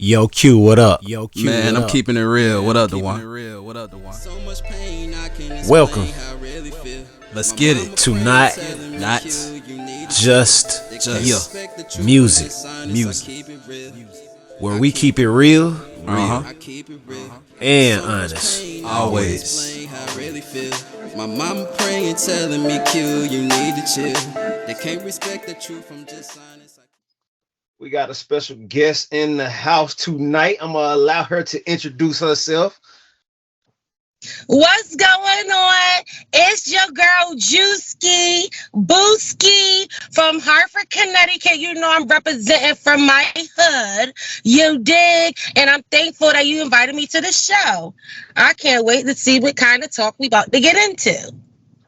Yo, Q, what up? Yo, Q, Man, what I'm up? keeping it real. What up, the one? Welcome Let's get it. to Not Not Just just Music, music. where we keep it real Uh huh. and honest. Always. My mama praying, telling me, Q, you need to chill. They can't respect the truth from just silence. We got a special guest in the house tonight. I'm gonna allow her to introduce herself. What's going on? It's your girl Dajuiceskee Booski from Hartford, Connecticut. You know I'm representing from my hood. You dig? And I'm thankful that you invited me to the show. I can't wait to see what kind of talk we about to get into.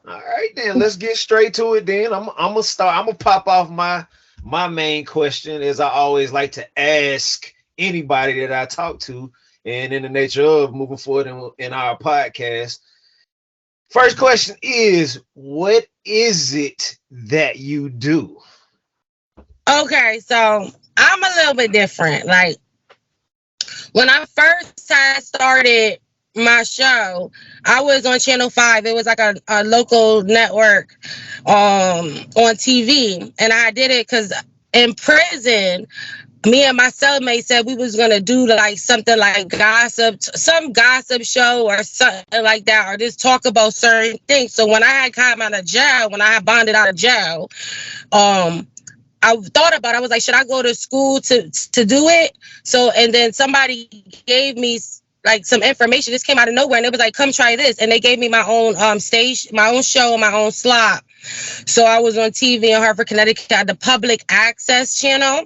All right, then let's get straight to it. Then I'm gonna start. I'm gonna pop off my main question, as I always like to ask anybody that I talk to, and in the nature of moving forward in our podcast. First question is, what is it that you do? Okay, so I'm a little bit different. Like when I first had started my show, I was on Channel 5. It was like a local network on TV. And I did it because in prison, me and my cellmate said we was gonna do like something like gossip, some gossip show or something like that, or just talk about certain things. So when I had come out of jail, when I had bonded out of jail, I thought about it. I was like, should I go to school to do it? So, and then somebody gave me like some information. This came out of nowhere, and it was like, come try this. And they gave me my own stage, my own show, my own slot. So I was on TV in Hartford, Connecticut, at the public access channel.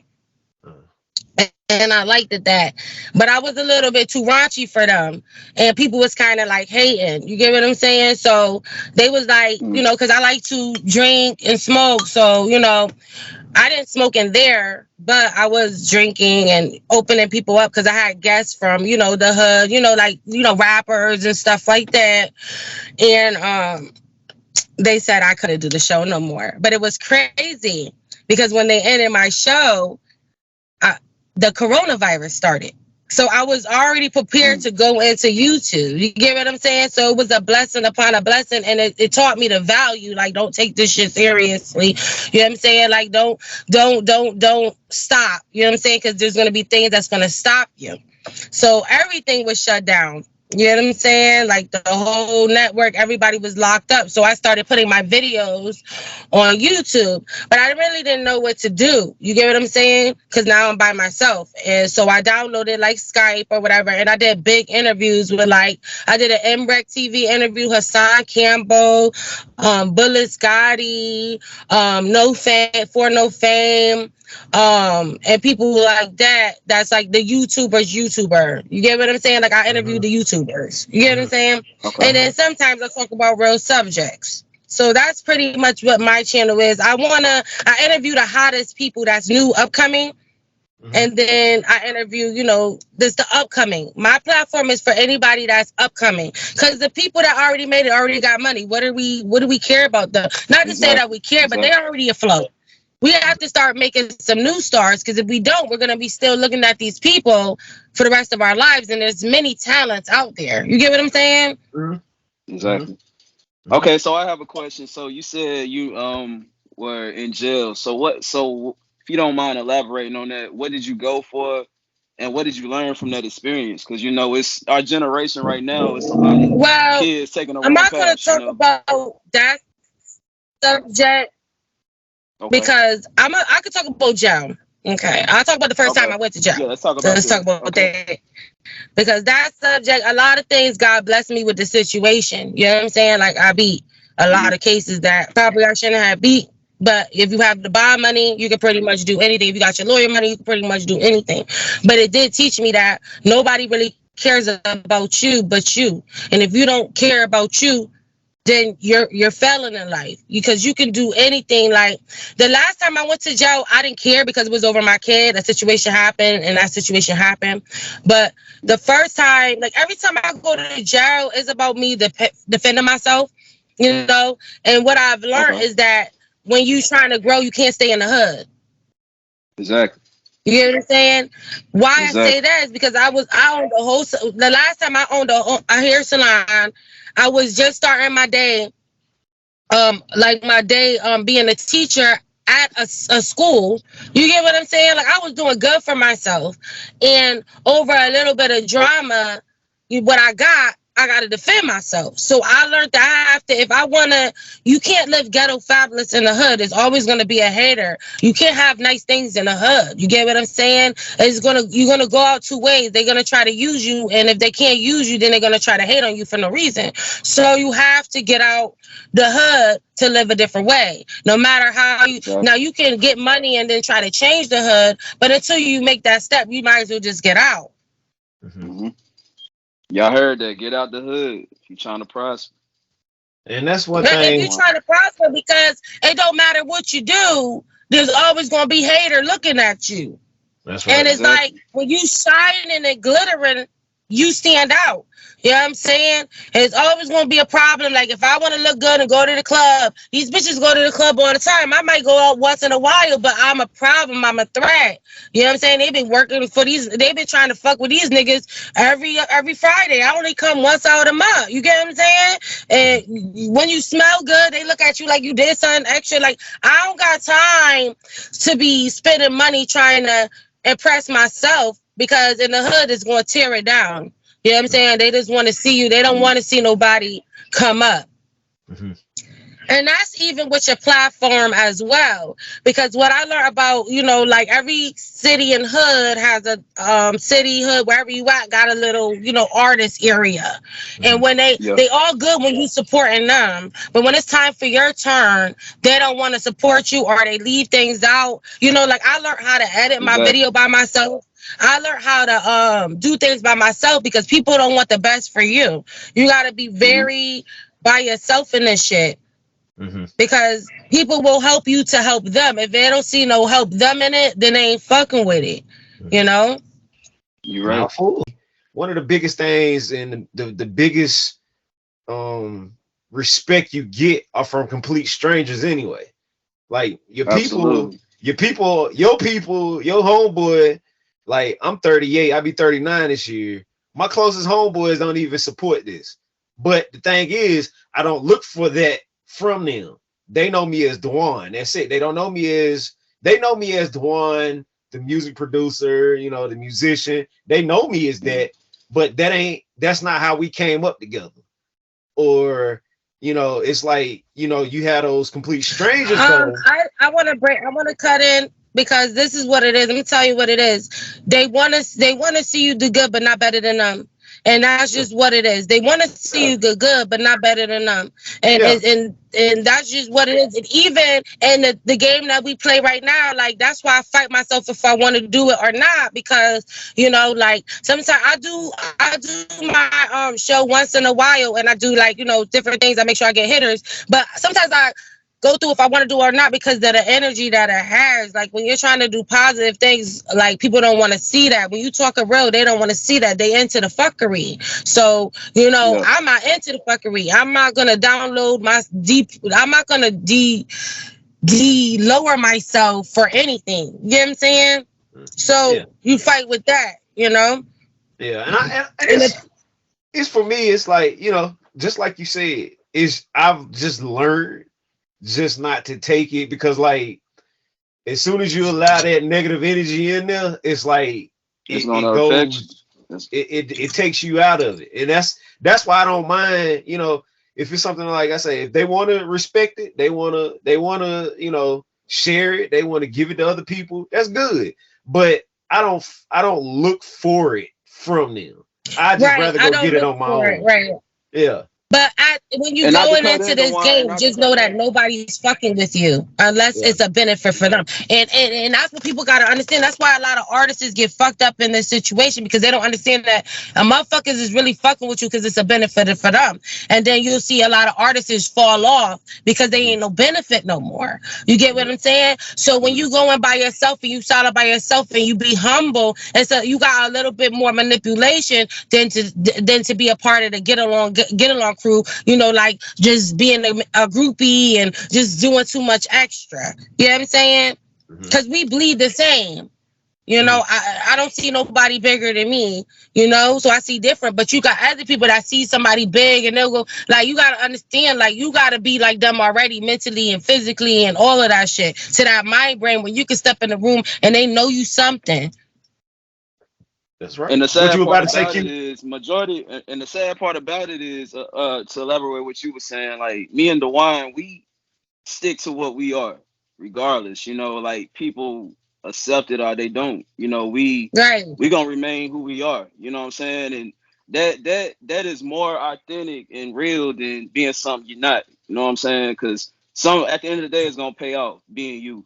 And I liked it that, but I was a little bit too raunchy for them, and people was kind of like hating. You get what I'm saying? So they was like, because I like to drink and smoke. So I didn't smoke in there, but I was drinking and opening people up because I had guests from the hood, rappers and stuff like that, and they said I couldn't do the show no more. But it was crazy because when they ended my show, the coronavirus started. So I was already prepared to go into YouTube. You get what I'm saying? So it was a blessing upon a blessing, and it taught me the value. Like, don't take this shit seriously. You know what I'm saying? Like, don't stop. You know what I'm saying? Because there's gonna be things that's gonna stop you. So everything was shut down. You know what I'm saying? Like the whole network, everybody was locked up. So I started putting my videos on YouTube, but I really didn't know what to do. You get what I'm saying? Because now I'm by myself. And so I downloaded like Skype or whatever, and I did big interviews with I did an MREC TV interview, Hassan Campbell, Bullet Scotty, No Fame, and people like that. That's like the YouTuber. You get what I'm saying? Like I interview the YouTubers. You get what I'm saying? Okay. And then sometimes I talk about real subjects. So that's pretty much what my channel is. I interview the hottest people that's new, upcoming. And then I interview, this the upcoming. My platform is for anybody that's upcoming, because the people that already made it already got money. What do we care about them? Not to say that we care, but they're already afloat. We have to start making some new stars, because if we don't, we're going to be still looking at these people for the rest of our lives. And there's many talents out there. You get what I'm saying? Exactly. Okay, so I have a question. So you said you were in jail. So if you don't mind elaborating on that, what did you go for, and what did you learn from that experience? Because it's our generation right now. It's a lot of kids taking a wrong path. I'm not going to talk about that subject. Okay. Because I could talk about jail. Okay, I'll talk about the first time I went to jail. Yeah, let's talk about that. Because that subject, a lot of things, God blessed me with the situation. You know what I'm saying? Like I beat a lot of cases that probably I shouldn't have beat. But if you have the bond money, you can pretty much do anything. If you got your lawyer money, you can pretty much do anything. But it did teach me that nobody really cares about you but you. And if you don't care about you, then you're failing in life, because you can do anything. Like the last time I went to jail, I didn't care because it was over my kid. That situation happened. But the first time, like every time I go to jail, it's about me defending myself, And what I've learned is that when you trying to grow, you can't stay in the hood. Exactly. You get what I'm saying? Why I say Exactly. that is because I owned the last time I owned a hair salon, I was just starting my day, being a teacher at a school. You get what I'm saying? Like I was doing good for myself, and over a little bit of drama, what I got to defend myself. So I learned that I have to, if I want to, you can't live ghetto fabulous in the hood. It's always going to be a hater. You can't have nice things in the hood. You get what I'm saying? You're going to go out two ways. They're going to try to use you. And if they can't use you, then they're going to try to hate on you for no reason. So you have to get out the hood to live a different way. No matter how now you can get money and then try to change the hood. But until you make that step, you might as well just get out. Mm-hmm. Y'all heard that? Get out the hood if you're trying to prosper. And that's one If thing. you're trying to prosper, because it don't matter what you do, there's always going to be hater looking at you. That's right. And it's like when you shining and glittering, you stand out. You know what I'm saying? It's always going to be a problem. Like if I want to look good and go to the club, these bitches go to the club all the time. I might go out once in a while, but I'm a problem. I'm a threat. You know what I'm saying? They've been working for these. They've been trying to fuck with these niggas every Friday. I only come once out a month. You get what I'm saying? And when you smell good, they look at you like you did something extra. Like I don't got time to be spending money trying to impress myself, because in the hood it's going to tear it down. You know what I'm saying? They just want to see you. They don't want to see nobody come up. Mm-hmm. And that's even with your platform as well. Because what I learned about, like every city and hood has a city, hood, wherever you at, got a little, artist area. Mm-hmm. And when they all good when you supporting them. But when it's time for your turn, they don't want to support you, or they leave things out. Like I learned how to edit my video by myself. I learned how to do things by myself, because people don't want the best for you. You got to be very by yourself in this shit. Mm-hmm. Because people will help you to help them. If they don't see no help them in it, then they ain't fucking with it. You're right. One of the biggest things and the biggest respect you get are from complete strangers anyway. Like your people, your homeboy. Like I'm 38, I'll be 39 this year. My closest homeboys don't even support this. But the thing is, I don't look for that from them. They know me as Dwan. That's it. They know me as Dwan, the music producer, the musician. They know me as that, but that's not how we came up together. Or, it's like, you had those complete strangers. I want to cut in, because this is what it is. Let me tell you what it is. They want to see you do good, but not better than them. And that's just what it is. They want to see you do good, but not better than them. And that's just what it is. And even in the game that we play right now, like that's why I fight myself if I want to do it or not. Because like sometimes I do my show once in a while, and I do like different things. I make sure I get hitters, but sometimes I go through if I want to do it or not, because of the energy that it has. Like when you're trying to do positive things, like people don't want to see that. When you talk a real, they don't want to see that. They into the fuckery. So, I'm not into the fuckery. I'm not going to download I'm not going to lower myself for anything. You know what I'm saying? So you fight with that, Yeah. And it's for me, it's like, just like you said, I've just learned just not to take it, because like as soon as you allow that negative energy in there, it's like it goes, it takes you out of it. And that's why I don't mind, if it's something like I say, if they want to respect it, they want to share it, they want to give it to other people, that's good. But I don't look for it from them. I just rather go get it on my own. Right. Yeah. But when you going into this game, just know that nobody's fucking with you unless it's a benefit for them. And that's what people got to understand. That's why a lot of artists get fucked up in this situation, because they don't understand that motherfuckers is really fucking with you because it's a benefit for them. And then you'll see a lot of artists fall off because they ain't no benefit no more. You get what I'm saying? So when you go in by yourself and you start up by yourself and you be humble, and so you got a little bit more manipulation than to be a part of the get along crew, like just being a groupie and just doing too much extra. You know what I'm saying? Because we bleed the same. You know, I don't see nobody bigger than me, you know, so I see different. But you got other people that see somebody big and they'll go, like, you got to understand, like, you got to be like them already mentally and physically and all of that shit to that mind brain when you can step in the room and they know you something. That's right. And the What sad you part about to say, about it Q? is majority, and the sad part about it is, to elaborate what you were saying, like me and DeWine, we stick to what we are, regardless. You know, like people accept it or they don't. You know, Right. we gonna remain who we are. You know what I'm saying? And that is more authentic and real than being something you're not. You know what I'm saying? Because some at the end of the day, it's gonna pay off being you.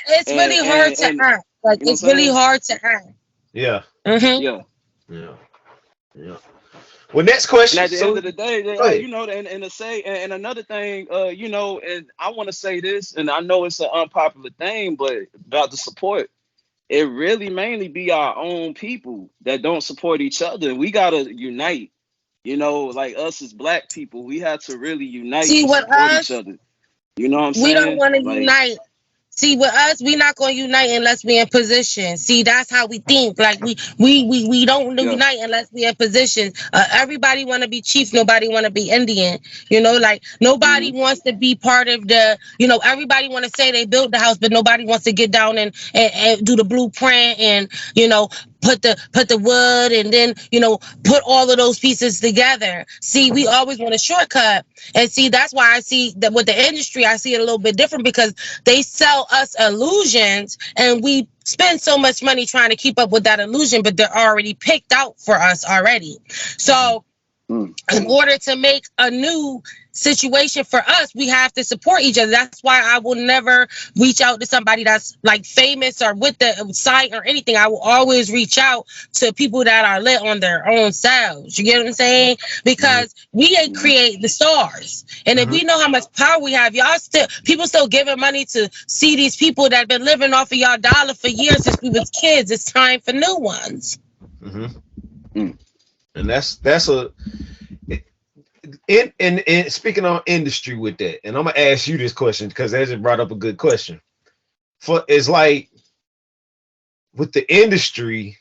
It's really hard to And act. Like, you know what it's I'm really saying? hard to act. Yeah. Yeah. Yeah. Yeah. Well, next And question. at the end So of the day, they go like, ahead. you know, and to say, and another thing, you know, and I want to say this, and I know it's an unpopular thing, but about the support, it really mainly be our own people that don't support each other. We gotta unite, you know, like us as black people, we have to really unite See, to with support each us, other. You know what I'm we don't saying? want to Like, unite. See, with us, we not gonna unite unless we in position. See, that's how we think. Like we don't yeah, unite unless we in position. Everybody want to be chief. Nobody want to be Indian. You know, like nobody hmm wants to be part of the. You know, everybody want to say they built the house, but nobody wants to get down and do the blueprint and put the wood and then put all of those pieces together. See, we always want a shortcut, and see that's why I see that with the industry, I see it a little bit different because they sell us illusions and we spend so much money trying to keep up with that illusion, but they're already picked out for us already. So in order to make a new situation for us, we have to support each other. That's why I will never reach out to somebody that's like famous or with the site or anything. I will always reach out to people that are lit on their own selves. You get what I'm saying? Because we ain't create the stars. And if we know how much power we have, people still giving money to see these people that have been living off of y'all dollar for years since we was kids. It's time for new ones. And that's a in speaking on industry with that, and I'm gonna ask you this question because that just brought up a good question. It's like with the industry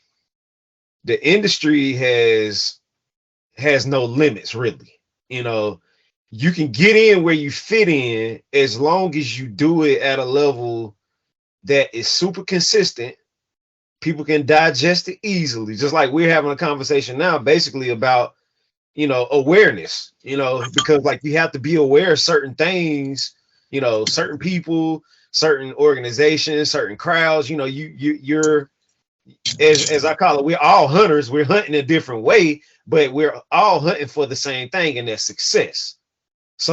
has no limits really. You know, you can get in where you fit in as long as you do it at a level that is super consistent. People can digest it easily, just like we're having a conversation now basically about awareness, because like you have to be aware of certain things, certain people, certain organizations, certain crowds. You're as I call it, we're all hunters. We're hunting a different way, but we're all hunting for the same thing, and that's success.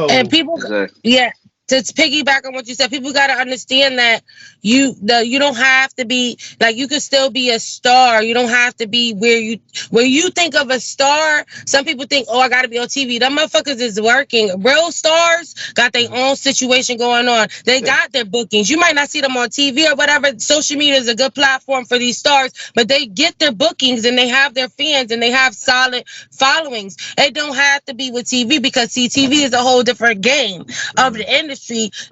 And So people, exactly. yeah, to piggyback on what you said, people got to understand that you don't have to be like, you could still be a star. You don't have to be where you think of a star. Some people think, oh, I got to be on TV. Them motherfuckers is working. Real stars got their own situation going on. They got their bookings. You might not see them on TV or whatever. Social media is a good platform for these stars, but they get their bookings and they have their fans and they have solid followings. It don't have to be with TV because see, TV is a whole different game of the industry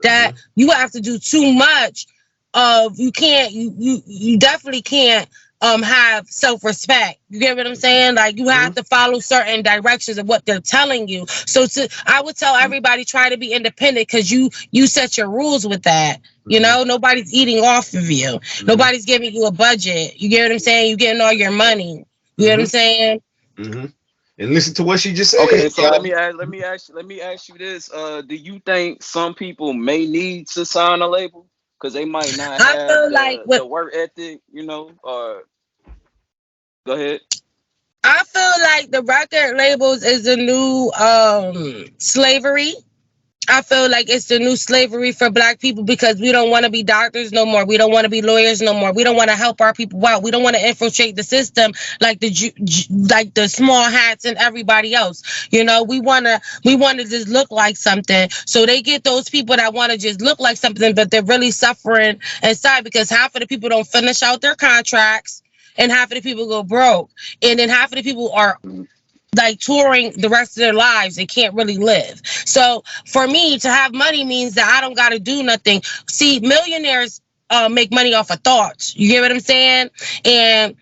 that you have to do too much of. You can't, you definitely can't have self-respect. You get what I'm saying? Like you have to follow certain directions of what they're telling you. So I would tell everybody, try to be independent because you set your rules with that. Nobody's eating off of you. Nobody's giving you a budget. You get what I'm saying? You getting all your money. You get what I'm saying? And listen to what she just said. Okay, so let me ask you this. Do you think some people may need to sign a label because they might not I have feel like the work ethic, or go ahead. I feel like the record labels is the new slavery. I feel like it's the new slavery for Black people because we don't want to be doctors no more. We don't want to be lawyers no more. We don't want to help our people out. We don't want to infiltrate the system like the small hats and everybody else. We want to just look like something. So they get those people that want to just look like something, but they're really suffering inside because half of the people don't finish out their contracts and half of the people go broke. And then half of the people are like touring the rest of their lives and can't really live. So for me to have money means that I don't got to do nothing. See, millionaires make money off of thoughts. You get what I'm saying? And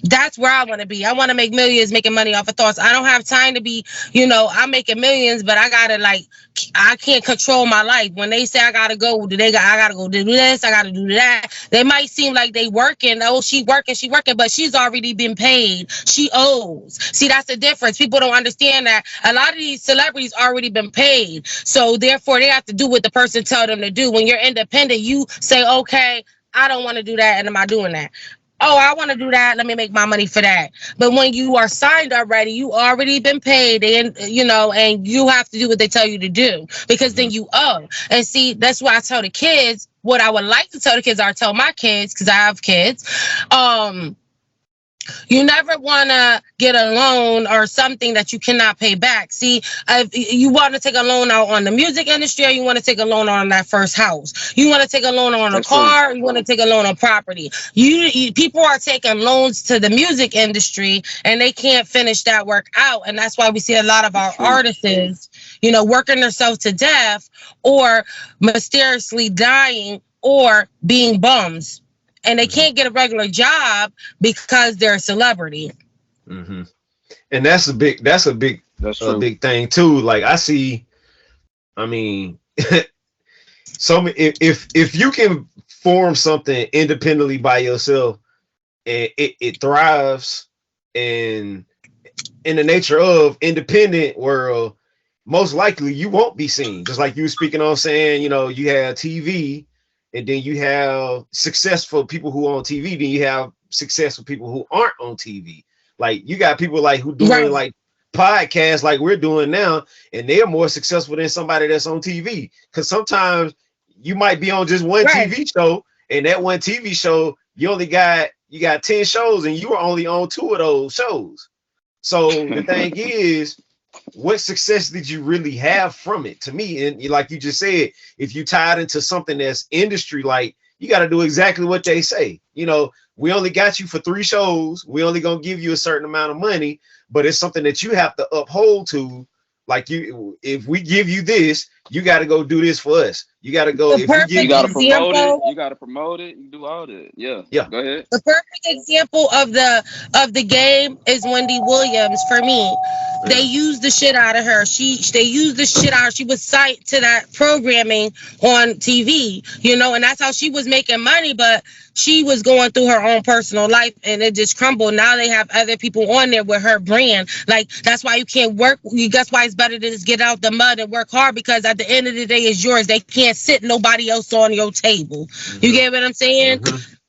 that's where I want to be. I want to make millions making money off of thoughts. I don't have time to be, I'm making millions, but I can't control my life. When they say I gotta go, I gotta go do this, I gotta do that. They might seem like they working. Oh, she working, but she's already been paid. She owes. See, that's the difference. People don't understand that. A lot of these celebrities already been paid. So therefore they have to do what the person tell them to do. When you're independent, you say, okay, I don't want to do that, and am I doing that? Oh, I want to do that. Let me make my money for that. But when you are signed already, you already been paid, and and you have to do what they tell you to do, because then you owe. And see, that's why I tell the kids what I would like to tell the kids. I tell my kids, because I have kids. You never want to get a loan or something that you cannot pay back. See, if you want to take a loan out on the music industry, or you want to take a loan on that first house. You want to take a loan on a car, or you want to take a loan on property. People are taking loans to the music industry, and they can't finish that work out. And that's why we see a lot of our artists, working themselves to death, or mysteriously dying, or being bums. And they can't get a regular job because they're a celebrity. Mm-hmm. And that's a big thing too. Like I see, I mean, if you can form something independently by yourself, and it thrives, and in the nature of independent world, most likely you won't be seen. Just like you were speaking on, saying, you have TV. And then you have successful people who are on TV. Then you have successful people who aren't on TV. Like you got people like who doing like podcasts like we're doing now, and they're more successful than somebody that's on TV. Because sometimes you might be on just one TV show, and that one TV show you got 10 shows, and you were only on 2 of those shows. So the thing is, what success did you really have from it? To me, and like you just said, if you tied into something that's industry, like you got to do exactly what they say. We only got you for 3 shows. We only gonna give you a certain amount of money, but it's something that you have to uphold to. Like if we give you this, you got to go do this for us. You got to go. You got to promote it. You got to promote it. You do all that. Yeah. Go ahead. The perfect example of the game is Wendy Williams for me. They used the shit out of her. They used the shit out. She was psyched to that programming on TV, and that's how she was making money. But she was going through her own personal life, and it just crumbled. Now they have other people on there with her brand. Like that's why you can't work. That's why it's better to just get out the mud and work hard, because at the end of the day, it's yours. They can't sit nobody else on your table. You get what I'm saying?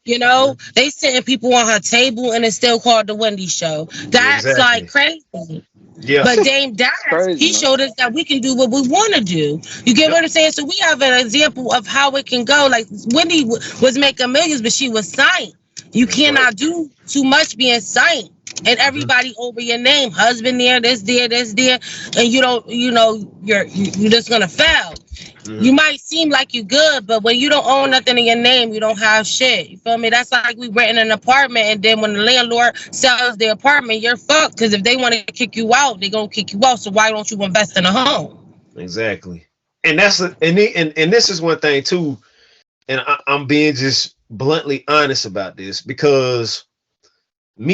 They sitting people on her table, and it's still called the Wendy Show. That's like crazy. Yeah. But Dame Dash, he showed us that we can do what we want to do. You get what I'm saying? So we have an example of how it can go. Like Wendy was making millions, but she was signed. You cannot do too much being signed, and everybody over your name, husband there, this there, and you're just gonna fail. You might seem like you good, but when you don't own nothing in your name, you don't have shit. You feel me? That's like we renting an apartment, and then when the landlord sells the apartment, you're fucked. Because if they want to kick you out, they're gonna kick you out. So why don't you invest in a home? Exactly. And and this is one thing too. And I'm being just bluntly honest about this, because I'm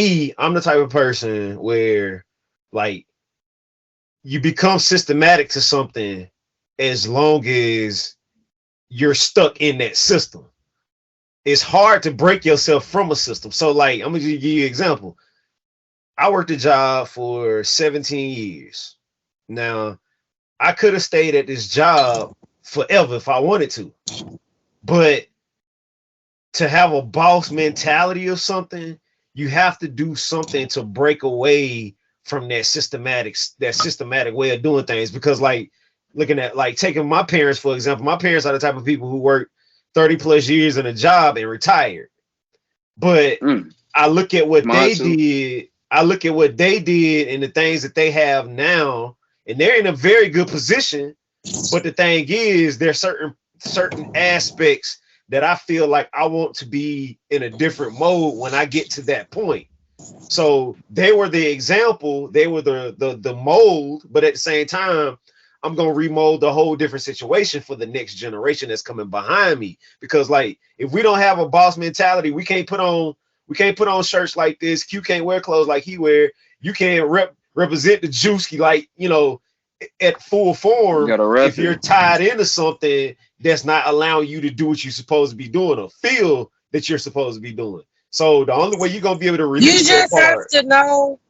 the type of person where like you become systematic to something as long as you're stuck in that system. It's hard to break yourself from a system. So like, I'm gonna give you an example. I worked a job for 17 years. Now, I could have stayed at this job forever if I wanted to. But to have a boss mentality of something, you have to do something to break away from that systematic way of doing things. Because like, looking at like taking my parents, for example, my parents are the type of people who worked 30 plus years in a job and retired. But I look at what they did. I look at what they did and the things that they have now, and they're in a very good position. But the thing is, there's certain aspects that I feel like I want to be in a different mode when I get to that point. So they were the example, they were the mold, but at the same time, I'm gonna remold the whole different situation for the next generation that's coming behind me. Because like if we don't have a boss mentality, we can't put on shirts like this. Q can't wear clothes like he wear. You can't represent the Dajuiceskee like, you know, at full form if you're tied into something that's not allowing you to do what you're supposed to be doing or feel that you're supposed to be doing. So the only way you're gonna be able to release you just have to know.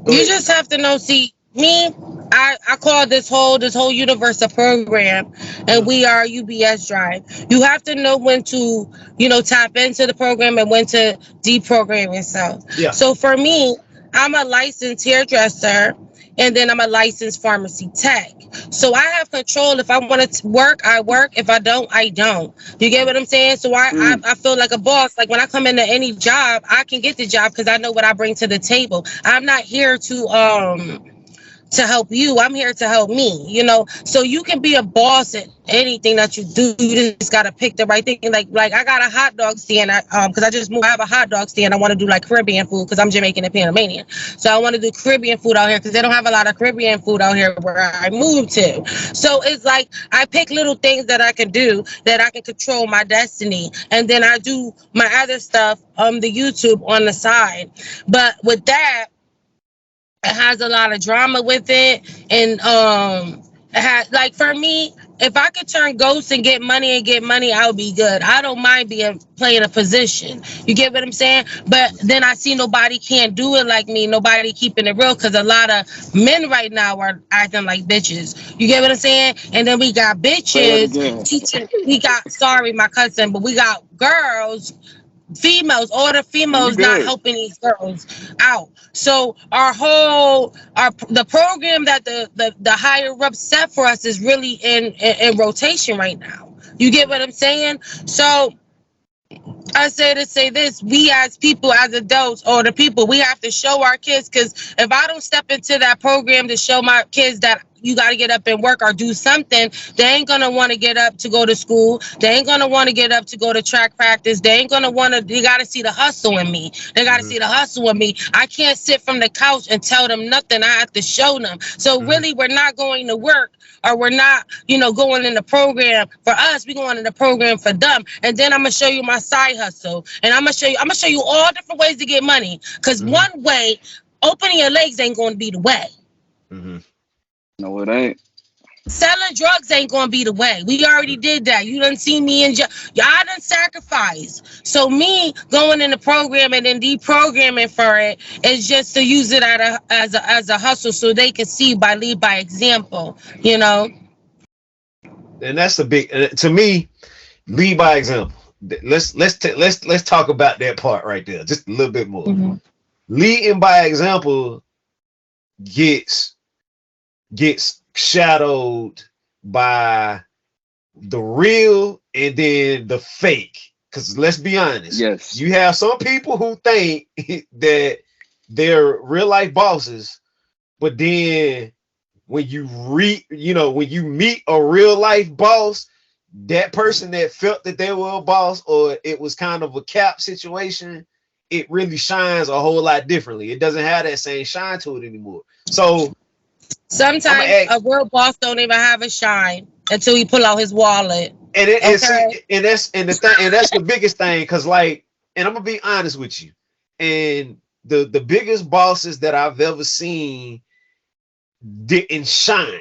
You just have to know. See, me, I call this whole universe a program, and we are UBS Drive. You have to know when to, you know, tap into the program and when to deprogram yourself. Yeah. So for me, I'm a licensed hairdresser, and then I'm a licensed pharmacy tech. So I have control. If I want to work, I work. If I don't, I don't. You get what I'm saying? So I feel like a boss. Like when I come into any job, I can get the job because I know what I bring to the table. I'm not here to help you. I'm here to help me, you know. So you can be a boss at anything that you do. You just gotta pick the right thing. Like I got a hot dog stand. Because I just moved. I have a hot dog stand. I want to do like Caribbean food because I'm Jamaican and Panamanian. So I want to do Caribbean food out here because they don't have a lot of Caribbean food out here where I moved to. So it's like I pick little things that I can do that I can control my destiny, and then I do my other stuff the YouTube on the side. But with that, it has a lot of drama with it, and it has, like, for me, if I could turn ghosts and get money, I would be good. I don't mind playing a position. You get what I'm saying? But then I see nobody can't do it like me. Nobody keeping it real because a lot of men right now are acting like bitches. You get what I'm saying? And then we got bitches teaching. We got my cousin, but we got girls. All the females not helping these girls out. So the program that the higher ups set for us is really in rotation right now. You get what I'm saying? So I say to say this, we as people, as adults, or the people, we have to show our kids, because if I don't step into that program to show my kids that you got to get up and work or do something, they ain't going to want to get up to go to school. They ain't going to want to get up to go to track practice. They ain't going to want to, they got to see the hustle in me. They got to see the hustle in me. I can't sit from the couch and tell them nothing. I have to show them. So really, we're not going to work, or we're not, going in the program for us. We're going in the program for them. And then I'm going to show you my side hustle. And I'm going to show you all different ways to get money. Because one way, opening your legs ain't going to be the way. No, it ain't. Selling drugs ain't gonna be the way. We already did that. You done see me in jail. Y'all done sacrifice. So me going in the program and then deprogramming for it is just to use it as a hustle, so they can see lead by example. And that's the big, to me, lead by example. Let's talk about that part right there just a little bit more. Leading by example gets shadowed by the real and then the fake. Because let's be honest, you have some people who think that they're real life bosses, but then when you when you meet a real life boss, that person that felt that they were a boss, or it was kind of a cap situation, it really shines a whole lot differently. It doesn't have that same shine to it anymore. So sometimes a real boss don't even have a shine until he pull out his wallet. And that's the biggest thing, because and I'm gonna be honest with you, and the biggest bosses that I've ever seen didn't shine.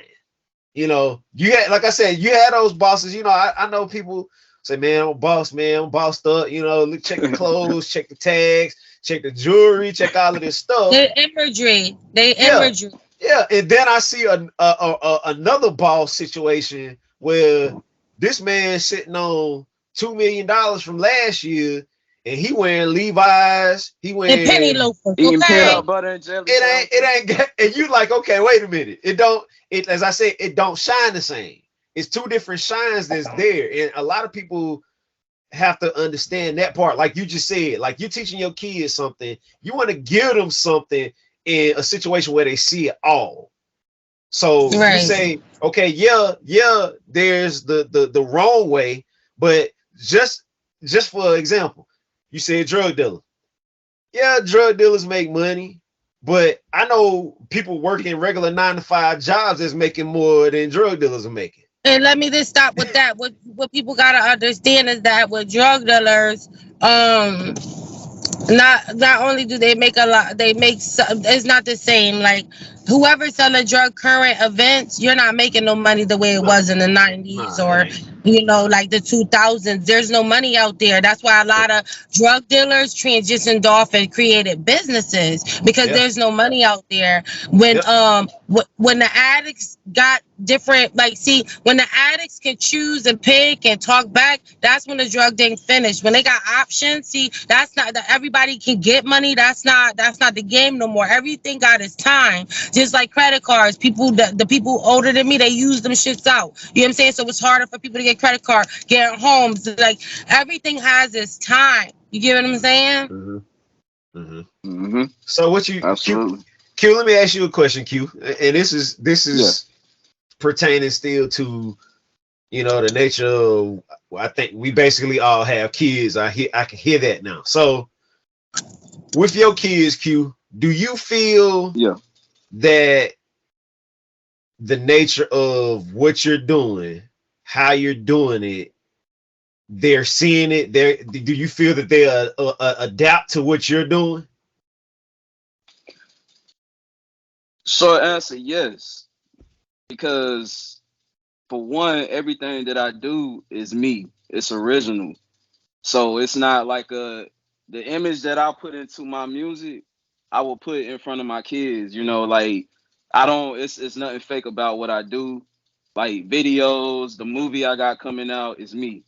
You had, like I said, you had those bosses. I know people say, man, I'm a boss, man, I'm bossed up. Check the clothes, check the tags, check the jewelry, check all of this stuff. The imagery. Yeah, and then I see another boss situation where this man sitting on $2 million from last year, and he wearing Levi's, he wearing penny loafers, eating peanut butter and jelly. It ain't, and you like, okay, wait a minute. As I say, it don't shine the same. It's two different shines that's there, and a lot of people have to understand that part. Like you just said, like you're teaching your kids something, you want to give them something in a situation where they see it all. So you say, okay, yeah, there's the wrong way, but just for example, you said drug dealer. Yeah, drug dealers make money, But I know people working regular 9 to 5 jobs is making more than drug dealers are making. And let me just stop with that. What people gotta understand is that with drug dealers, um, not only do they make a lot, they make it's not the same. Like whoever's selling drug current events, you're not making no money the way it Nah, was in the 90s nah, it or ain't. like the 2000s. There's no money out there. That's why a lot of drug dealers transitioned off and created businesses because Yeah, there's no money out there. When yep. when the addicts got different, like, see, when the addicts can choose and pick and talk back, that's when the drug thing finished. When they got options, see, that's not that everybody can get money. That's not the game no more. Everything got its time. Just like credit cards, people, the people older than me, they use them shits out. You know what I'm saying? So it's harder for people to get credit card, get homes. Like everything has its time. You get what I'm saying? hmm hmm Mm-hmm. So what you Q, Absolutely. Q? Let me ask you a question, Q. And this Yeah. is pertaining still to the nature of. I think we basically all have kids. I can hear that now. So with your kids, Q, do you feel Yeah. that the nature of what you're doing, how you're doing it, they're seeing it? Do you feel that they adapt to what you're doing? Short answer, yes. Because for one, everything that I do is me. It's original. So it's not like the image that I put into my music, I will put in front of my kids. Like I don't. It's nothing fake about what I do. Like videos, the movie I got coming out is me.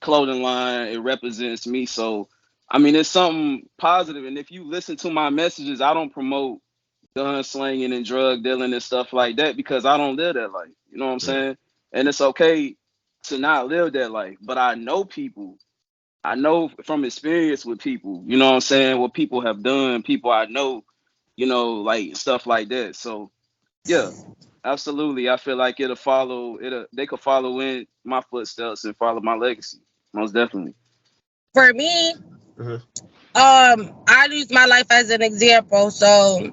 Clothing line, it represents me. So I mean, it's something positive. And if you listen to my messages, I don't promote gun slinging and drug dealing and stuff like that because I don't live that life. You know what I'm Right. saying? And it's okay to not live that life. But I know people. I know from experience with people, you know what I'm saying, what people have done, people I know, like stuff like that. So yeah, absolutely. I feel like they could follow in my footsteps and follow my legacy. Most definitely. For me, Uh-huh. I use my life as an example. So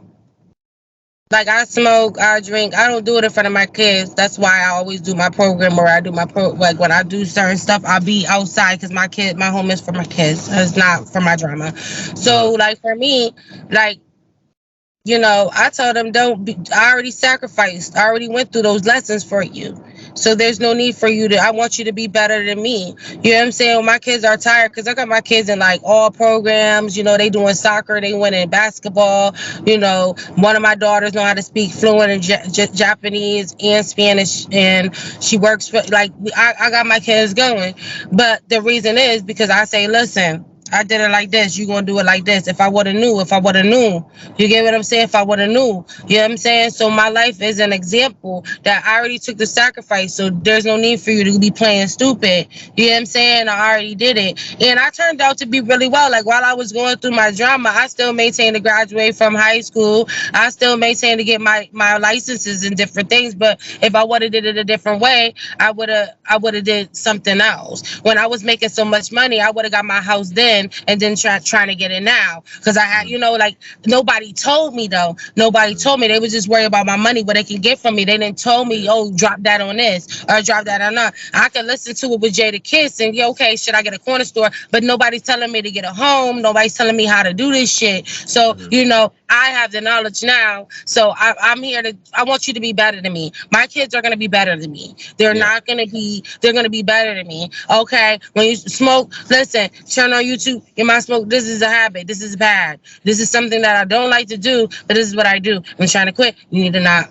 like I smoke, I drink. I don't do it in front of my kids. That's why I always do my program where I do my like when I do certain stuff, I'll be outside because my home is for my kids. It's not for my drama. Uh-huh. So like for me, like I told them don't be, I already sacrificed. I already went through those lessons for you. So there's no need for you to, I want you to be better than me. You know what I'm saying? When my kids are tired, because I got my kids in like all programs, they doing soccer, they winning basketball. One of my daughters know how to speak fluent in Japanese and Spanish, and she works for, like, I got my kids going. But the reason is because I say, listen, I did it like this. You gonna do it like this. If I would have knew, you get what I'm saying? If I would have knew, you know what I'm saying? So my life is an example that I already took the sacrifice. So there's no need for you to be playing stupid. You know what I'm saying? I already did it, and I turned out to be really well. Like while I was going through my drama, I still maintained to graduate from high school. I still maintained to get my licenses and different things. But if I would have did it a different way, I would have did something else. When I was making so much money, I would have got my house then and then trying to get it now. Because I had, like nobody told me though. Nobody told me. They was just worried about my money, what they can get from me. They didn't tell me, oh, drop that on this or drop that on that. I could listen to it with Jada Kiss and yeah, okay, should I get a corner store? But nobody's telling me to get a home. Nobody's telling me how to do this shit. So, Uh-huh. I have the knowledge now. So I'm here I want you to be better than me. My kids are going to be better than me. Yeah. They're going to be better than me. Okay. When you smoke, listen, turn on YouTube. In my smoke, this is a habit. This is bad. This is something that I don't like to do, but this is what I do. I'm trying to quit. You need to not,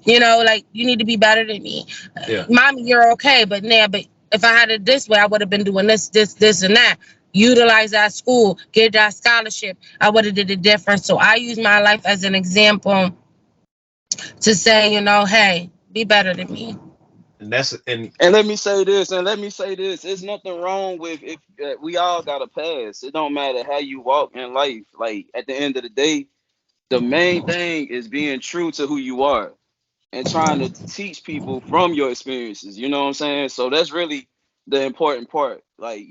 like you need to be better than me. Yeah. Mommy, you're okay. But if I had it this way, I would have been doing this, and that. Utilize that school, get that scholarship. I would have did it different. So I use my life as an example to say, hey, be better than me. And that's and And let me say this. There's nothing wrong with if we all got a past. It don't matter how you walk in life. Like at the end of the day, the main thing is being true to who you are and trying to teach people from your experiences. You know what I'm saying? So that's really the important part. Like,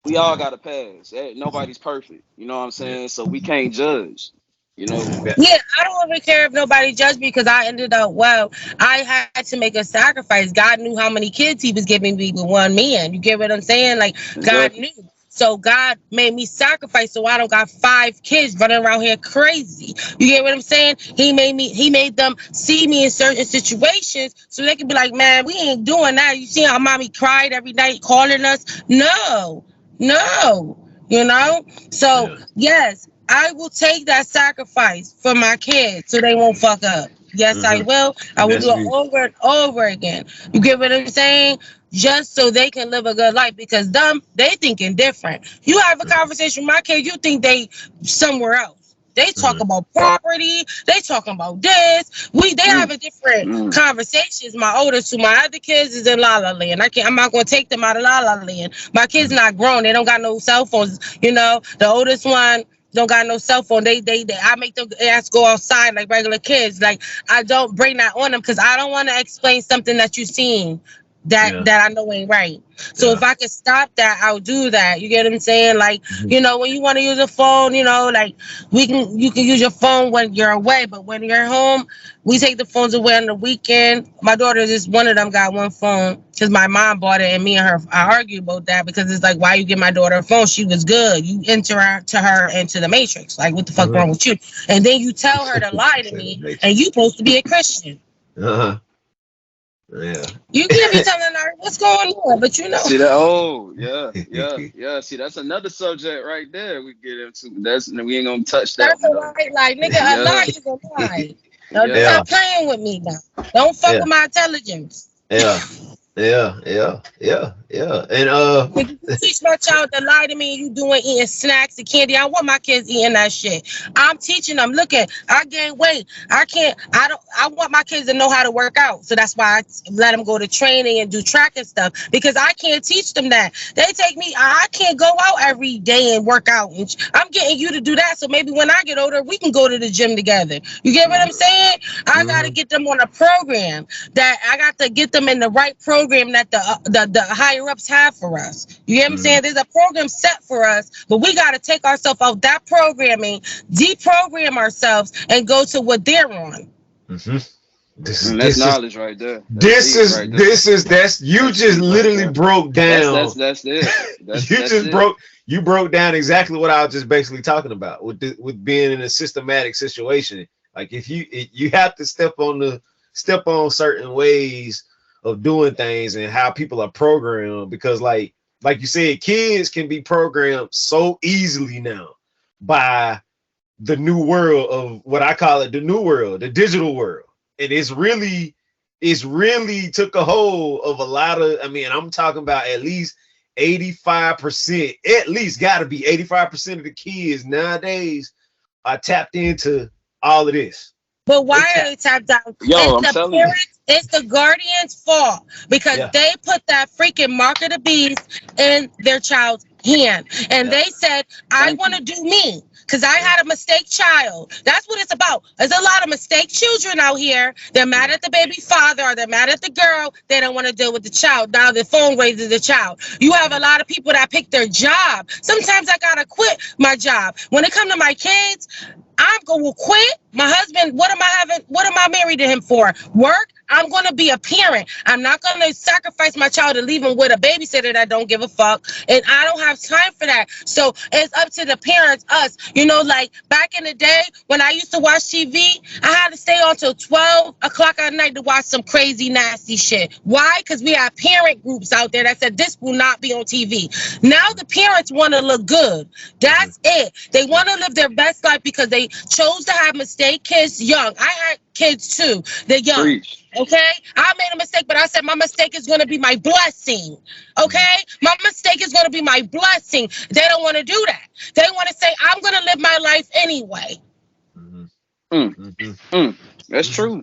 we all got a past. Nobody's perfect. You know what I'm yeah. saying? So we can't judge. You know. Yeah, I don't really care if nobody judged me because I ended up well. I had to make a sacrifice. God knew how many kids He was giving me with one man. You get what I'm saying? Like God Exactly. knew. So God made me sacrifice so I don't got 5 kids running around here crazy. You get what I'm saying? He made them see me in certain situations so they could be like, man, we ain't doing that. You see how mommy cried every night calling us? No, no, you know? So Yeah. yes, I will take that sacrifice for my kids so they won't fuck up. Yes, I Mm-hmm. will. I will That's do it beautiful. over and over again. You get what I'm saying? Just so they can live a good life because they thinking different. You have a conversation with my kids, you think they somewhere else. They talk Mm-hmm. about property. They talking about this. They Mm, having different mm, conversations. My oldest two, my other kids is in La La Land. I'm not gonna take them out of La La Land. My kids not grown. They don't got no cell phones. You know, the oldest one don't got no cell phone. They I make them ask go outside like regular kids. Like I don't bring that on them because I don't want to explain something that you seen Yeah. that I know ain't right. So if Yeah. I could stop that, I'll do that. You get what I'm saying? Like, Mhm. you know, when you want to use a phone, you know, like you can use your phone when you're away, but when you're home, we take the phones away on the weekend. My daughter just one of them got one phone because my mom bought it, and me and her I argue about that because it's like, why you give my daughter a phone? She was good. You interact to her into the matrix. Like, what the fuck wrong with you? And then you tell her to lie to Said it me, makes and you supposed to be a Christian. Uh-huh. Yeah. You can't be telling her what's going on, but you know. see that? Oh, yeah, yeah, yeah. See, that's another subject right there. We get into. We ain't gonna touch that That's one all though. right. Like, nigga, a lie Yeah, is a lie. Now, yeah. Yeah. stop playing with me now. Don't fuck Yeah. with my intelligence. Yeah. Yeah. Yeah. Yeah. Yeah. And Nigga, you teach my child to lie to me and you doing eating snacks and candy. I want my kids eating that shit. I'm teaching them. Look at, I gain weight. I want my kids to know how to work out. So that's why I let them go to training and do track and stuff because I can't teach them that. They take me, I can't go out every day and work out. And I'm getting you to do that. So maybe when I get older, we can go to the gym together. You get what I'm saying? I got to Mhm. get them on a program that I got to get them in the right program that the higher ups have for us. You get what I'm Mhm. saying? There's a program set for us, but we got to take ourselves out that programming, deprogram ourselves, and go to what they're on. Mhm. This is And that's this is knowledge right there. That's this deep is right there. this is that's you That's just deep right literally there. broke down. That's it. You That's just it. broke down exactly what I was just basically talking about with being in a systematic situation. Like you have to step on certain ways of doing things and how people are programmed because like you said, kids can be programmed so easily now by the new world of what I call it, the new world, the digital world. And it's really took a hold of a lot of, I mean, I'm talking about at least 85%, at least gotta be 85% of the kids nowadays are tapped into all of this. But They why are tap, they tapped out? Yo, It's I'm the telling you. parents, it's the guardian's fault because yeah, they put that freaking mark of the beast in their child's hand. And yeah, they said, I Thank want you. to do me because I yeah, had a mistake child. That's what it's about. There's a lot of mistake children out here. They're mad yeah. at the baby father or they're mad at the girl. They don't want to deal with the child. Now the phone raises the child. You have a lot of people that pick their job. Sometimes I got to quit my job. When it comes to my kids, I'm gonna quit. My husband, what am I married to him for? Work? I'm gonna be a parent. I'm not gonna sacrifice my child to leave him with a babysitter that don't give a fuck. And I don't have time for that. So it's up to the parents, us. You know, like back in the day when I used to watch TV, I had to stay on till 12 o'clock at night to watch some crazy, nasty shit. Why? Because we have parent groups out there that said this will not be on TV. Now the parents want to look good. Mhm. That's it. They want to live their best life because they chose to have mistake kids young. I had kids too. They're young. Preach. Okay, I made a mistake, but I said my mistake is going to be my blessing. Okay, my mistake is going to be my blessing. They don't want to do that. They want to say I'm going to live my life anyway. Mhm. Mm, Mhm. mm. That's Mhm. true.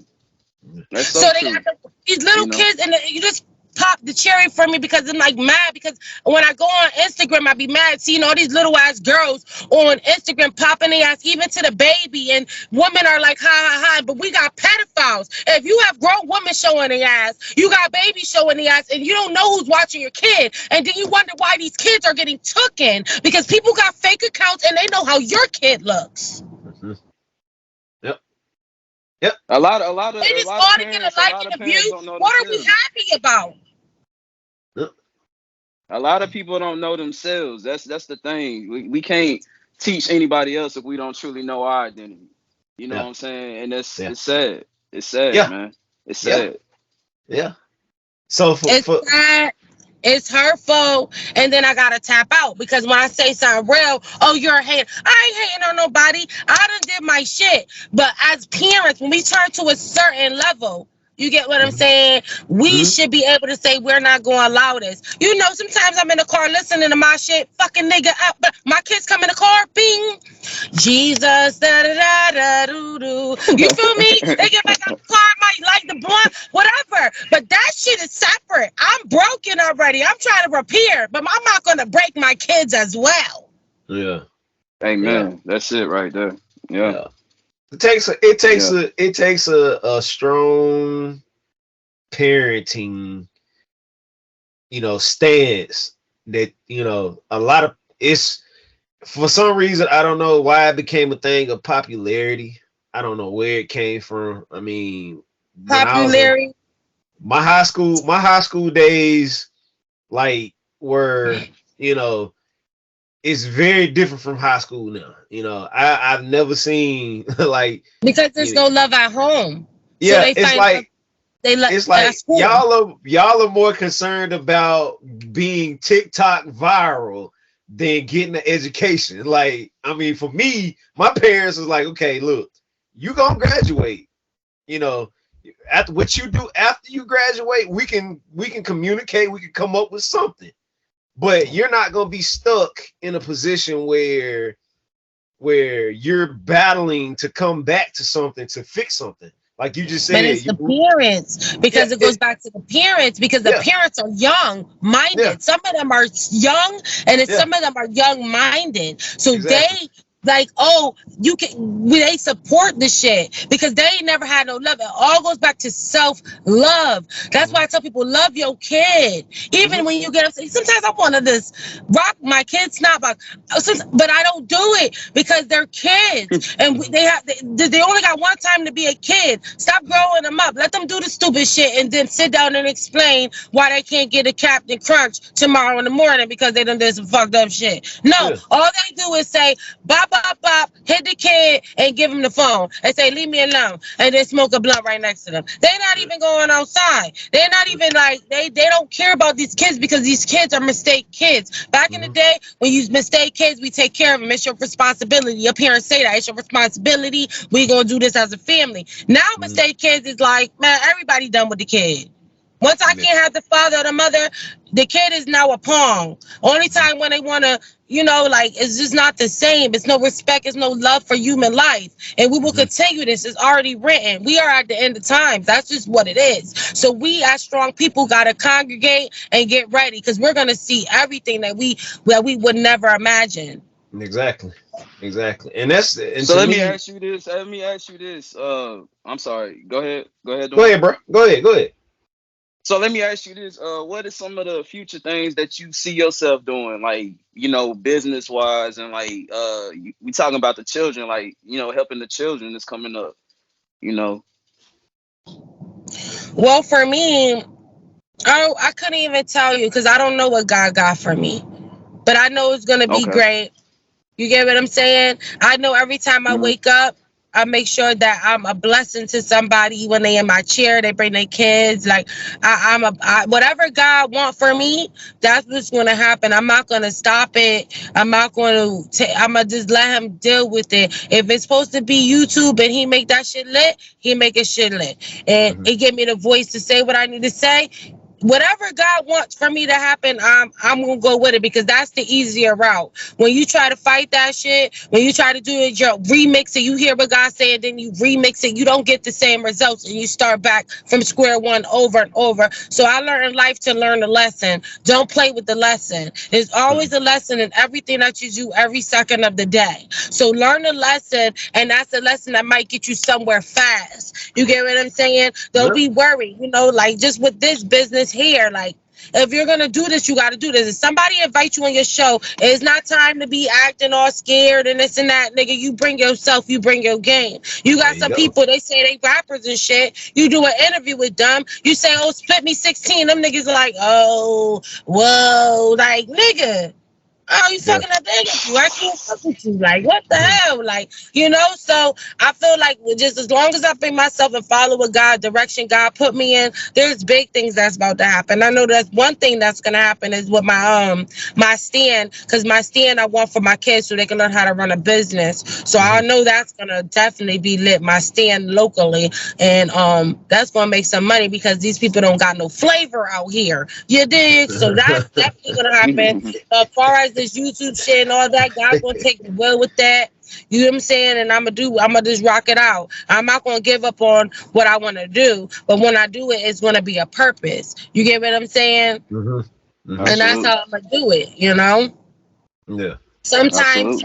That's So so they got true. these little You know. kids, and you just pop the cherry for me because I'm like mad because when I go on Instagram, I be mad seeing all these little ass girls on Instagram popping their ass even to the baby, and women are like, ha ha ha. But we got pedophiles. If you have grown women showing their ass, you got babies showing their ass, and you don't know who's watching your kid, and then you wonder why these kids are getting taken because people got fake accounts and they know how your kid looks. Mhm. Yep. A lot They just of ought to get a parents, a like lot and of a view. parents don't know What are we themselves. happy about? Yep. A lot of people don't know themselves. That's the thing. We can't teach anybody else if we don't truly know our identity. You know Yeah. what I'm saying? And that's Yeah. it's sad. It's sad, Yeah. man. It's Yeah. sad. Yeah. So It's sad. It's hurtful, and then I gotta tap out because when I say something real, oh, you're a hater. I ain't hating on nobody. I done did my shit. But as parents, when we turn to a certain level, you get what I'm saying? We Mhm. should be able to say we're not going to allow this. You know, sometimes I'm in the car listening to my shit, fucking nigga up, but my kids come in the car, bing, Jesus, da da da da doo doo. You feel me? They get back out the car, might like the blunt, whatever. But that shit is separate. I'm broken already. I'm trying to repair, but I'm not gonna break my kids as well. Yeah. Yeah. Amen. That's it right there. Yeah. Yeah. It takes a strong parenting, stance that, a lot of it's for some reason, I don't know why it became a thing of popularity. I don't know where it came from. I mean, when I was in Popularity. my high school days, like were, it's very different from high school now. I've never seen like, Because there's no love at home. So yeah, they find love, they let it's at like school. y'all are more concerned about being TikTok viral than getting an education. Like, I mean, for me, my parents was like, okay, look, you gonna graduate. You know, after what you do after you graduate, we can communicate, we can come up with something. But you're not gonna be stuck in a position where you're battling to come back to something to fix something. Like you just But said, it's the parents because it goes back to the parents because the yeah, parents are young minded. yeah, Some of them are young and yeah, some of them are young minded. So exactly. they like, oh, you can they support the shit because they ain't never had no love. It all goes back to self love. That's why I tell people love your kid. Even when you get upset. Sometimes I want to just rock my kids not but I don't do it because they're kids and they only got one time to be a kid. Stop growing them up. Let them do the stupid shit and then sit down and explain why they can't get a Captain Crunch tomorrow in the morning because they done did some fucked up shit. No, Yeah. all they do is say bop bop bop, hit the kid and give him the phone and say leave me alone and then smoke a blunt right next to them. They're not even going outside. They're not even like they don't care about these kids because these kids are mistake kids. Back in the day when you mistake kids, we take care of them. It's your responsibility. Your parents say that it's your responsibility. We gonna do this as a family. Now mistake kids is like, man, everybody done with the kid. Once I can't have the father or the mother, the kid is now a pawn. Only time when they want to, like, it's just not the same. It's no respect. It's no love for human life. And we will continue this. It's already written. We are at the end of times. That's just what it is. So we as strong people got to congregate and get ready because we're going to see everything that we would never imagine. Exactly. And So to let me me, ask you this. I'm sorry. Go ahead. Go ahead. go ahead, bro. Go ahead. So let me ask you this: what are some of the future things that you see yourself doing, like business wise, and like we talking about the children, like helping the children that's coming up, you know? Well, for me, I couldn't even tell you because I don't know what God got for me. But I know it's going to be Okay. great. You get what I'm saying? I know every time I Mhm. wake up, I make sure that I'm a blessing to somebody when they in my chair, they bring their kids. Like whatever God want for me, that's what's going to happen. I'm not going to stop it. I'm not going to. I'm gonna just let him deal with it. If it's supposed to be YouTube and he make that shit lit, he make it shit lit, and it give me the voice to say what I need to say. Whatever God wants for me to happen, I'm gonna go with it because that's the easier route. When you try to fight that shit, when you try to do it, you remix it, you hear what God saying, then you remix it, you don't get the same results, and you start back from square one over and over. So I learned in life to learn a lesson. Don't play with the lesson. There's always a lesson in everything that you do every second of the day. So learn a lesson, and that's a lesson that might get you somewhere fast. You get what I'm saying? Don't Yeah. be worried. Like just with this business here, like If you're gonna do this, you gotta do this. If somebody invites you on your show, it's not time to be acting all scared and this and that, nigga. You bring yourself, you bring your game. You got some people, they say they rappers and shit. You do an interview with them, you say, oh, split me 16. Them niggas like, oh, whoa, like, nigga. Oh, you fucking up the interview. I can't fuck with you. Like, what the hell? Like, you know, so I feel like just as long as I think myself and follow what God direction God put me in, there's big things that's about to happen. I know that's one thing that's gonna happen is with my my stand, because my stand I want for my kids so they can learn how to run a business. So I know that's gonna definitely be lit, my stand locally, and that's gonna make some money because these people don't got no flavor out here. You dig? So that's definitely gonna happen. As far as this YouTube shit and all that, God gonna take the will with that. You know what I'm saying? And I'm gonna just rock it out. I'm not gonna give up on what I want to do, but when I do it, it's gonna be a purpose. You get what I'm saying? And that's how I'm gonna do it. You know? Yeah. Sometimes,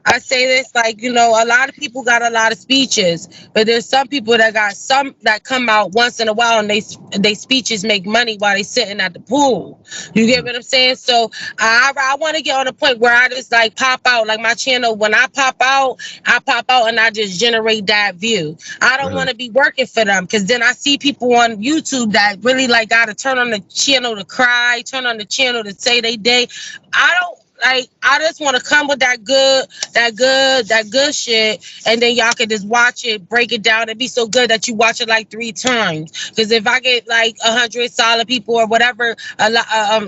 I say this, like, you know, a lot of people got a lot of speeches, but there's some people that got some that come out once in a while and they speeches make money while they sitting at the pool. You get what I'm saying? So I want to get on a point where I just like pop out, like my channel. When I pop out and I just generate that view. I don't want to be working for them, because then I see people on YouTube that really like got to turn on the channel to cry, turn on the channel to say they day. I just want to come with that good shit, and then y'all can just watch it, break it down, and be so good that you watch it like 3 times. Because if I get like 100 solid people or whatever,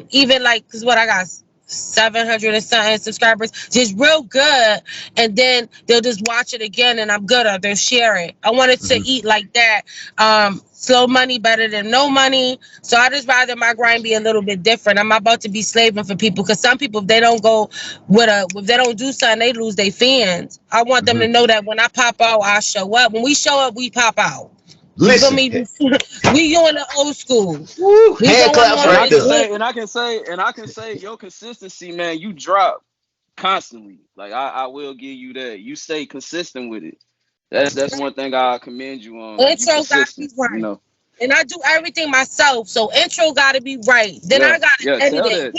even like, because what I got 700 and something subscribers, just real good, and then they'll just watch it again, and I'm good, or they'll share it. I wanted to eat like that. Slow money better than no money. So I just rather my grind be a little bit different. I'm about to be slaving for people, because some people, if they don't go if they don't do something, they lose their fans. I want them to know that when I pop out, I show up. When we show up, we pop out. Listen, we doing the old school. Hand claps right there. And I can say your consistency, man. You drop constantly. Like I will give you that. You stay consistent with it. That's one thing I commend you on. Intro got to be right. You know? And I do everything myself, so intro got to be right. Then I got to edit it.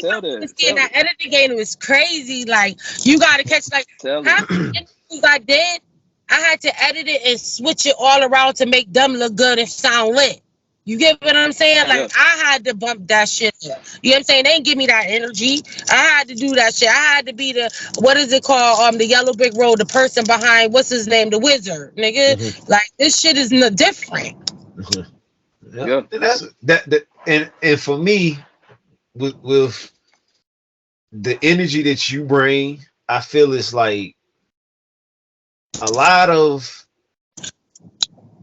That editing game is crazy. Like, you got to catch, like, half the interviews I did, I had to edit it and switch it all around to make them look good and sound lit. You get what I'm saying? Like, I had to bump that shit up. You know what I'm saying? They didn't give me that energy. I had to do that shit. I had to be the, what is it called? The yellow brick road, the person behind, what's his name? The wizard, nigga. Like, this shit is different. Yeah. And that's that and for me, with the energy that you bring, I feel it's like a lot of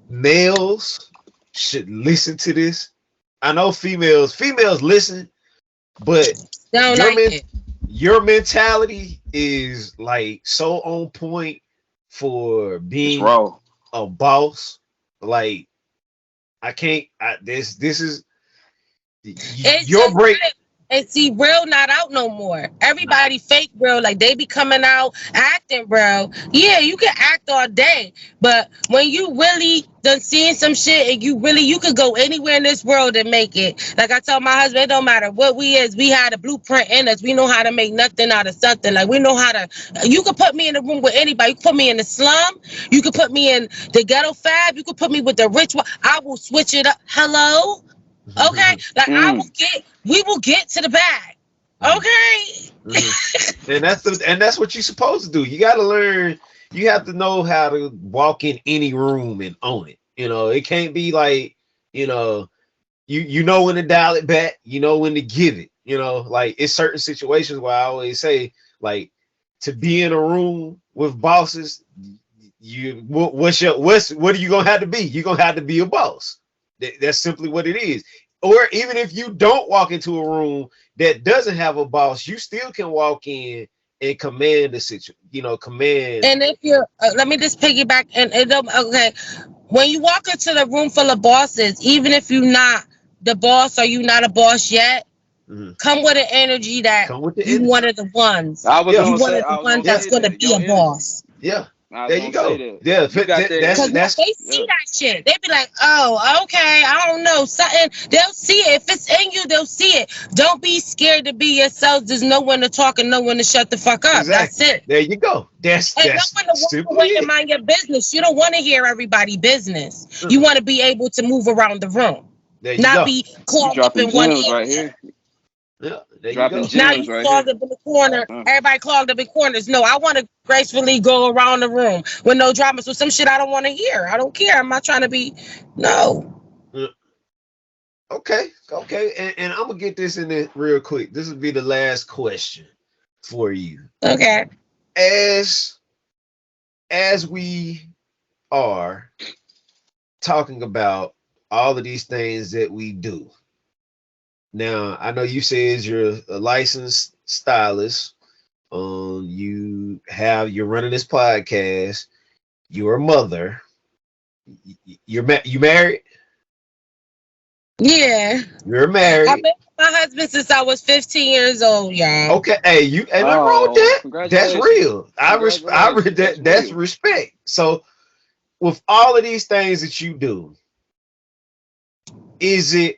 males should listen to this. I know females listen, but your mentality is like so on point for being a boss. Like, this is your break. And see, real not out no more. Everybody fake, bro. Like, they be coming out acting, bro. Yeah, you can act all day, but when you really done seeing some shit and you could go anywhere in this world and make it. Like I tell my husband, it don't matter what we had a blueprint in us. We know how to make nothing out of something. Like, we know how to, you could put me in a room with anybody. You could put me in the slum. You could put me in the ghetto fab. You could put me with the rich one. I will switch it up. Hello? Okay? Like, we will get to the bag. Okay? And that's what you're supposed to do. You got to learn. You have to know how to walk in any room and own it. You know, it can't be like, you know when to dial it back, you know when to give it. You know, like, it's certain situations where I always say, like, to be in a room with bosses, what are you gonna have to be? You're gonna have to be a boss. That's simply what it is. Or even if you don't walk into a room that doesn't have a boss, you still can walk in and command the situation, command. And if you're, let me just piggyback. Okay, when you walk into the room full of bosses, even if you're not the boss or you're not a boss yet, come with an energy that you one of the ones. I was one of the ones that's going to be a boss. Yeah. I was There you gonna say go. that. Yeah, You got that. Cause that's they see that shit. They be like, oh, okay, I don't know. Something they'll see it. If it's in you, they'll see it. Don't be scared to be yourself. There's no one to talk and no one to shut the fuck up. That's exactly. it. There you go. And no That's one to walk simply away and it. mind your business. You don't want to hear everybody business. You Uh-uh. want to be able to move around the room. There you Not go. be You clogged up dropping in one gems right area. here. Yeah, there you Dropping go. Now gems you right clogged here. up in the corner. Everybody clogged up in corners. No, I want to gracefully go around the room with no drama. So some shit I don't want to hear. I don't care. I'm not trying to be. No. Uh, Okay, okay, and I'm gonna get this in there real quick. This will be the last question for you. Okay. As we are talking about all of these things that we do. Now, I know you said you're a licensed stylist. You're running this podcast. You're a mother. You married. Yeah. You're I've married. been with my husband since I was 15 years old, y'all. Okay. Hey, you ain't nothing wrong with Oh, that. That's congratulations. real. Congratulations. That's That's real. respect. So, with all of these things that you do, is it?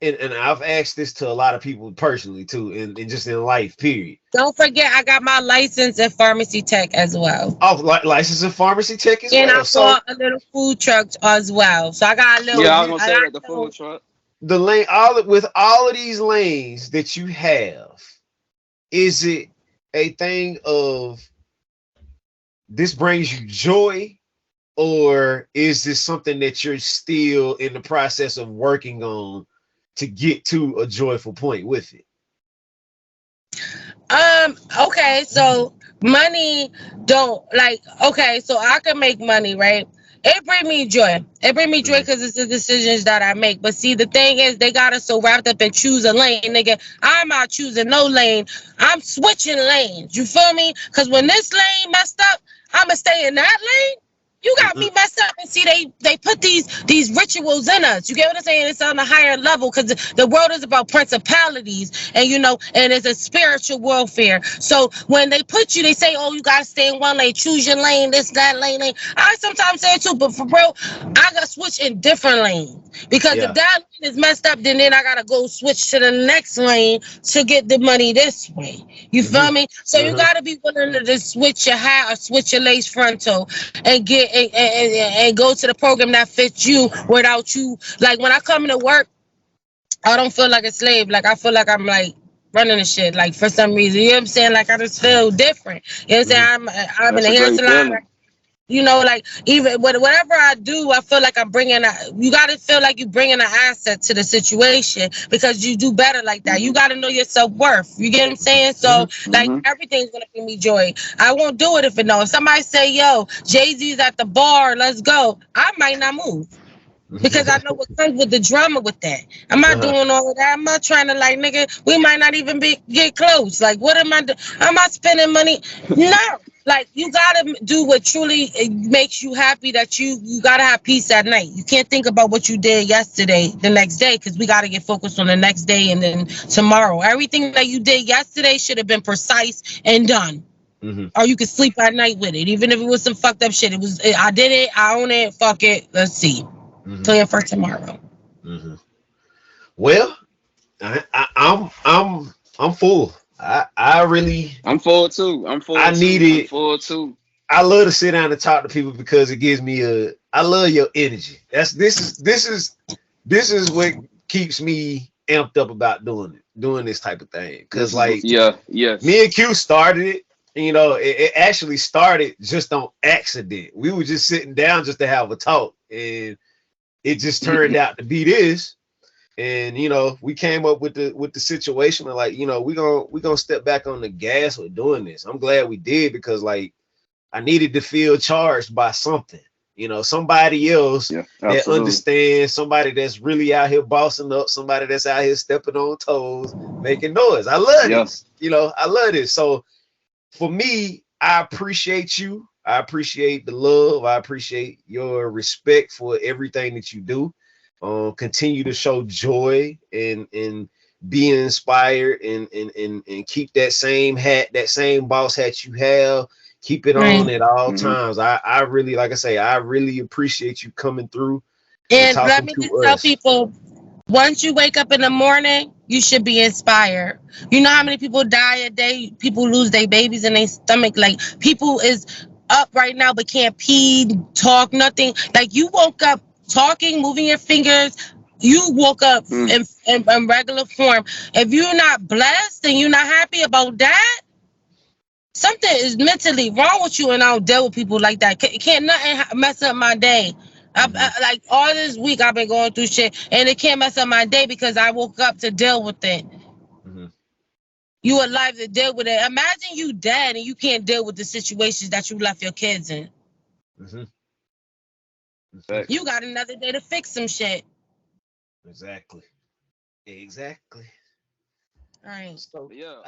And I've asked this to a lot of people personally too, and just in life, period. Don't forget, I got my license in pharmacy tech as well. Of license in pharmacy tech as And I well. So bought a little food truck as well. So I got a little. Yeah, so I was you gonna I say got that the a little. food truck. the lane with all of these lanes that you have, is it a thing of this brings you joy, or is this something that you're still in the process of working on to get to a joyful point with it? Okay, so money don't like okay, so I can make money, right? It bring me joy. It bring me joy Mhm. because it's the decisions that I make. But see, the thing is, they got us so wrapped up in choose a lane, nigga. I'm not choosing no lane. I'm switching lanes. You feel me? Because when this lane messed up, I'ma stay in that lane. You got me messed up, and see, they put these rituals in us. You get what I'm saying? It's on a higher level because the world is about principalities, and and it's a spiritual warfare. So when they put you, they say, "Oh, you gotta stay in one lane, choose your lane, this, that lane." I sometimes say it too, but for real, I gotta switch in different lanes because if Yeah. that lane is messed up, then I gotta go switch to the next lane to get the money this way. You Hmm. feel me? So you Hmm. gotta be willing to just switch your hat or switch your lace frontal and and go to the program that fits you without you. Like when I come to work, I don't feel like a slave. Like I feel like I'm like running the shit. Like for some reason, you know what I'm saying? Like I just feel different. You know what I'm Hmm. saying? I'm in That's the a hair great salon. feeling. Like even whatever I do, I feel like I'm bringing. You got to feel like you're bringing an asset to the situation because you do better like that. You Hmm. got to know your self worth. You get what I'm saying? Hmm. So like Hmm. everything's gonna bring me joy. I won't do it if it no. If somebody say, "Yo, Jay-Z's at the bar, let's go," I might not move because I know what comes with the drama with that. I'm not Uh-huh. doing all of that. I'm not trying to like nigga. We might not even get close. Like, what am I doing? Am I spending money? No. Like you gotta do what truly makes you happy. That you gotta have peace at night. You can't think about what you did yesterday, the next day, because we gotta get focused on the next day and then tomorrow. Everything that you did yesterday should have been precise and done. Hmm. Or you could sleep at night with it, even if it was some fucked up shit. I did it. I own it. Fuck it. Let's see. Hmm. Plan for tomorrow. Hmm. Well, I'm full. I really I'm full too. I'm full I too. need I'm it. full too. I love to sit down and talk to people because it gives me I love your energy. This is what keeps me amped up about doing this type of thing. Cause This is like yeah, yes. me and Q started it. It actually started just on accident. We were just sitting down just to have a talk, and it just turned out to be this. And we came up with the situation of like, we gonna step back on the gas with doing this. I'm glad we did because like I needed to feel charged by something, somebody else Yeah, that absolutely. understands, somebody that's really out here bossing up, somebody that's out here stepping on toes, making noise. I love Yeah. this, I love this. So for me, I appreciate you. I appreciate the love. I appreciate your respect for everything that you do. Continue to show joy and be inspired and keep that same hat, that same boss hat you have. Keep it Right. on at all Mhm. times. I really, like I say, I really appreciate you coming through and And let talking me just to tell us. people, once you wake up in the morning, you should be inspired. You know how many people die a day? People lose their babies in their stomach. Like, people is up right now but can't pee, talk, nothing. Like, you woke up talking, moving your fingers. You woke up Mm. in regular form. If you're not blessed and you're not happy about that, something is mentally wrong with you, and I don't deal with people like that. Can't nothing mess up my day. Like, all this week I've been going through shit, and it can't mess up my day because I woke up to deal with it. Mhm. You alive to deal with it. Imagine you dead and you can't deal with the situations that you left your kids in. Mhm. You Facts. got another day to fix some shit. Exactly. Exactly. All right. So Yeah.